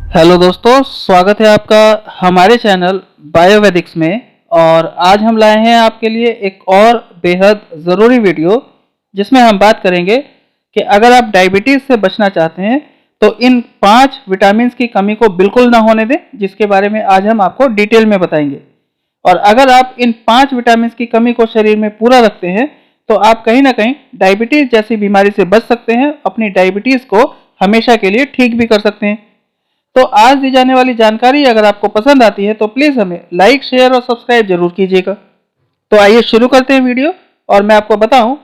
Hello दोस्तों, स्वागत है आपका हमारे चैनल बायोवेदिक्स में। और आज हम लाए हैं आपके लिए एक और बेहद ज़रूरी वीडियो जिसमें हम बात करेंगे कि अगर आप डायबिटीज़ से बचना चाहते हैं तो इन 5 विटामिन्स की कमी को बिल्कुल ना होने दें, जिसके बारे में आज हम आपको डिटेल में बताएंगे। और अगर आप इन 5 विटामिन्स की कमी को शरीर में पूरा रखते हैं तो आप कहीं ना कहीं डायबिटीज़ जैसी बीमारी से बच सकते हैं, अपनी डायबिटीज़ को हमेशा के लिए ठीक भी कर सकते हैं। तो आज दी जाने वाली जानकारी अगर आपको पसंद आती है तो प्लीज़ हमें लाइक, शेयर और सब्सक्राइब जरूर कीजिएगा। तो आइए शुरू करते हैं वीडियो। और मैं आपको बताऊं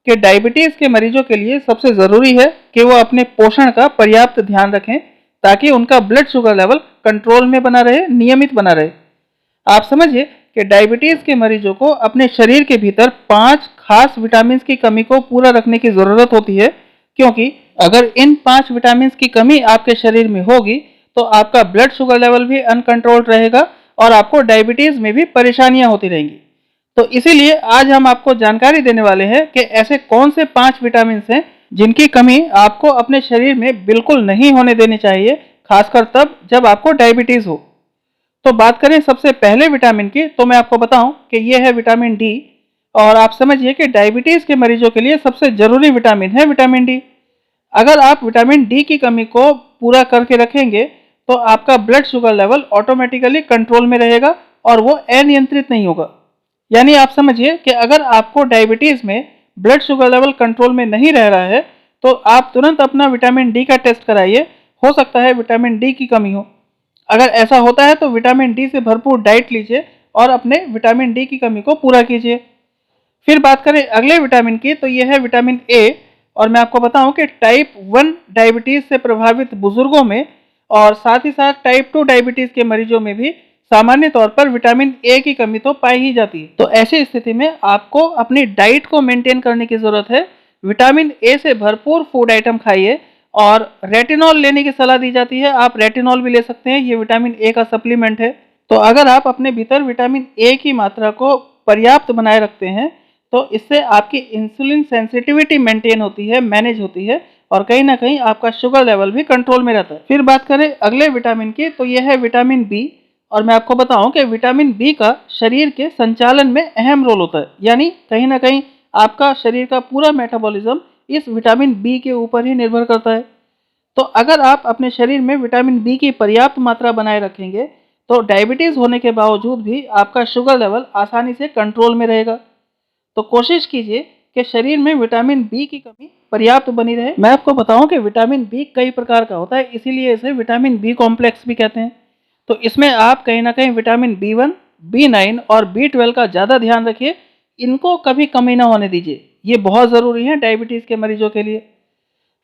कि डायबिटीज़ के मरीजों के लिए सबसे ज़रूरी है कि वो अपने पोषण का पर्याप्त ध्यान रखें ताकि उनका ब्लड शुगर लेवल कंट्रोल में बना रहे, नियमित बना रहे। आप समझिए कि डायबिटीज़ के मरीजों को अपने शरीर के भीतर 5 खास विटामिन की कमी को पूरा रखने की ज़रूरत होती है, क्योंकि अगर इन 5 विटामिन की कमी आपके शरीर में होगी तो आपका ब्लड शुगर लेवल भी अनकंट्रोल्ड रहेगा और आपको डायबिटीज़ में भी परेशानियां होती रहेंगी। तो इसीलिए आज हम आपको जानकारी देने वाले हैं कि ऐसे कौन से 5 विटामिन हैं जिनकी कमी आपको अपने शरीर में बिल्कुल नहीं होने देनी चाहिए, खासकर तब जब आपको डायबिटीज़ हो। तो बात करें सबसे पहले विटामिन की, तो मैं आपको बताऊं कि यह है विटामिन डी। और आप समझिए कि डायबिटीज़ के मरीजों के लिए सबसे ज़रूरी विटामिन है विटामिन डी। अगर आप विटामिन डी की कमी को पूरा करके रखेंगे तो आपका blood sugar level automatically control में रहेगा और वो अनियंत्रित नहीं होगा। यानी आप समझिए कि अगर आपको डायबिटीज़ में ब्लड शुगर लेवल कंट्रोल में नहीं रह रहा है तो आप तुरंत अपना विटामिन डी का टेस्ट कराइए, हो सकता है विटामिन डी की कमी हो। अगर ऐसा होता है तो विटामिन डी से भरपूर डाइट लीजिए और अपने विटामिन डी की कमी को पूरा कीजिए। फिर बात करें अगले विटामिन की, तो यह है विटामिन ए। और मैं आपको बताऊं कि टाइप 1 डायबिटीज़ से प्रभावित बुजुर्गों में और साथ ही साथ टाइप 2 डायबिटीज़ के मरीजों में भी सामान्य तौर पर विटामिन ए की कमी तो पाई ही जाती है। तो ऐसी स्थिति में आपको अपनी डाइट को मेंटेन करने की ज़रूरत है। विटामिन ए से भरपूर फूड आइटम खाइए और रेटिनॉल लेने की सलाह दी जाती है। आप रेटिनॉल भी ले सकते हैं, ये विटामिन ए का सप्लीमेंट है। तो अगर आप अपने भीतर विटामिन ए की मात्रा को पर्याप्त बनाए रखते हैं तो इससे आपकी इंसुलिन सेंसिटिविटी मेंटेन होती है, मैनेज होती है और कहीं ना कहीं आपका शुगर लेवल भी कंट्रोल में रहता है। फिर बात करें अगले विटामिन की, तो यह है विटामिन बी। और मैं आपको बताऊं कि विटामिन बी का शरीर के संचालन में अहम रोल होता है। यानी कहीं ना कहीं आपका शरीर का पूरा मेटाबॉलिज्म इस विटामिन बी के ऊपर ही निर्भर करता है। तो अगर आप अपने शरीर में विटामिन बी की पर्याप्त मात्रा बनाए रखेंगे तो डायबिटीज़ होने के बावजूद भी आपका शुगर लेवल आसानी से कंट्रोल में रहेगा। तो कोशिश कीजिए कि शरीर में विटामिन बी की कमी पर्याप्त बनी रहे। मैं आपको बताऊं कि विटामिन बी कई प्रकार का होता है, इसीलिए इसे विटामिन बी कॉम्प्लेक्स भी कहते हैं। तो इसमें आप कहीं ना कहीं विटामिन बी1, बी9 और बी12 का ज़्यादा ध्यान रखिए। इनको कभी कमी ना होने दीजिए, ये बहुत ज़रूरी है डायबिटीज़ के मरीजों के लिए।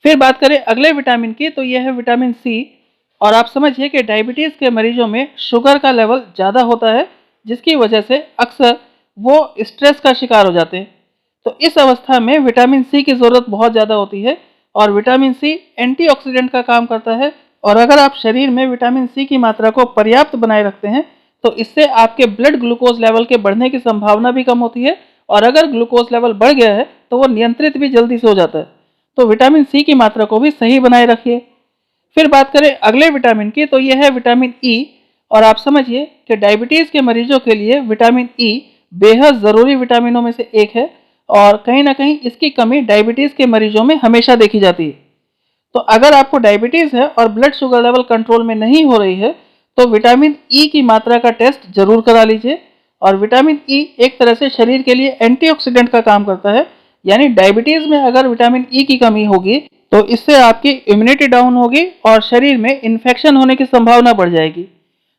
फिर बात करें अगले विटामिन की, तो यह है विटामिन सी। और आप समझिए कि डायबिटीज़ के मरीजों में शुगर का लेवल ज़्यादा होता है, जिसकी वजह से अक्सर वो स्ट्रेस का शिकार हो जाते हैं। तो इस अवस्था में विटामिन सी की ज़रूरत बहुत ज़्यादा होती है और विटामिन सी एंटीऑक्सीडेंट का काम करता है। और अगर आप शरीर में विटामिन सी की मात्रा को पर्याप्त बनाए रखते हैं तो इससे आपके ब्लड ग्लूकोज लेवल के बढ़ने की संभावना भी कम होती है और अगर ग्लूकोज लेवल बढ़ गया है तो वो नियंत्रित भी जल्दी से हो जाता है। तो विटामिन सी की मात्रा को भी सही बनाए रखिए। फिर बात करें अगले विटामिन की, तो यह है विटामिन ई। और आप समझिए कि डायबिटीज़ के मरीजों के लिए विटामिन ई बेहद ज़रूरी विटामिनों में से एक है और कहीं ना कहीं इसकी कमी डायबिटीज़ के मरीजों में हमेशा देखी जाती है। तो अगर आपको डायबिटीज़ है और ब्लड शुगर लेवल कंट्रोल में नहीं हो रही है तो विटामिन ई की मात्रा का टेस्ट जरूर करा लीजिए। और विटामिन ई एक तरह से शरीर के लिए एंटीऑक्सीडेंट का काम करता है। यानी डायबिटीज़ में अगर विटामिन ई की कमी होगी तो इससे आपकी इम्यूनिटी डाउन होगी और शरीर में इन्फेक्शन होने की संभावना बढ़ जाएगी।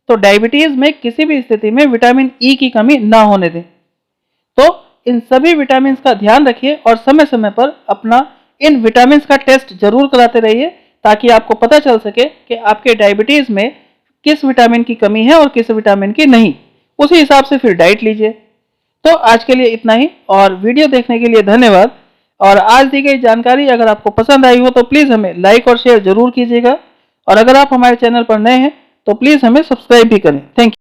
तो डायबिटीज़ में किसी भी स्थिति में विटामिन ई की कमी ना होने दें। तो इन सभी विटामिन का ध्यान रखिए और समय समय पर अपना इन विटामिन का टेस्ट जरूर कराते रहिए ताकि आपको पता चल सके कि आपके डायबिटीज़ में किस विटामिन की कमी है और किस विटामिन की नहीं। उसी हिसाब से फिर डाइट लीजिए। तो आज के लिए इतना ही और वीडियो देखने के लिए धन्यवाद। और आज दी गई जानकारी अगर आपको पसंद आई हो तो प्लीज़ हमें लाइक और शेयर जरूर कीजिएगा। और अगर आप हमारे चैनल पर नए हैं तो प्लीज़ हमें सब्सक्राइब भी करें। Thank you.